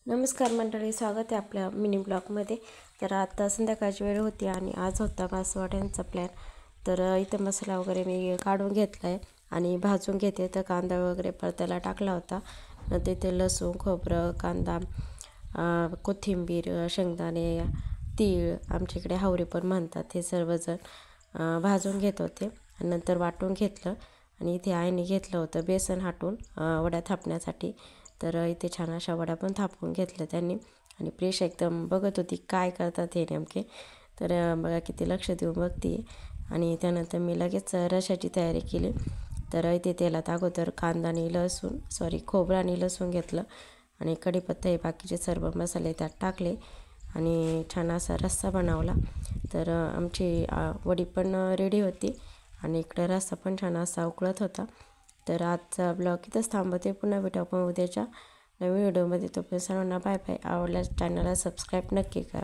नमस्कार मंडळी, स्वागत आहे आपल्या मिनी ब्लॉगमध्ये। तर आता संध्याकाळची वेळ होती आणि आज होता मासवड्यांचा प्लॅन। तर इथं मसाला वगैरे मी काढून घेतला आहे आणि भाजून घेते। तर कांदा वगैरे परतायला टाकला होता। नंतर इथे लसूण, खोबरं, कांदा, कोथिंबीर, शेंगदाणे, तीळ, आमच्या इकडे हावरे पण म्हणतात, हे सर्वजण भाजून घेत होते आणि नंतर वाटून घेतलं। आणि इथे आईने घेतलं होतं बेसन हाटून वड्या थापण्यासाठी। तर इथे छान अशा वड्या पण थापून घेतल्या त्यांनी आणि प्रेश एकदम बघत होती काय करतात हे नेमके। तर बघा किती लक्ष देऊन बघते। आणि त्यानंतर मी लगेच रशाची तयारी केली। तर इथे तेलात अगोदर कांदा आणि खोबरं आणि लसूण घेतलं आणि कढीपत्ता हे बाकीचे सर्व मसाले त्यात टाकले आणि छान असा रस्सा बनवला। तर आमची वडी पण रेडी होती आणि इकडे रस्सा पण छान असा उकळत होता। तर आजचा ब्लॉग इथंच थांबवते, पुन्हा भेटू आपण उद्याच्या नवीन व्हिडिओमध्ये। तोपर्यंत सर्वांना बाय बाय। आवडल्यास चॅनलला सबस्क्राईब नक्की करा।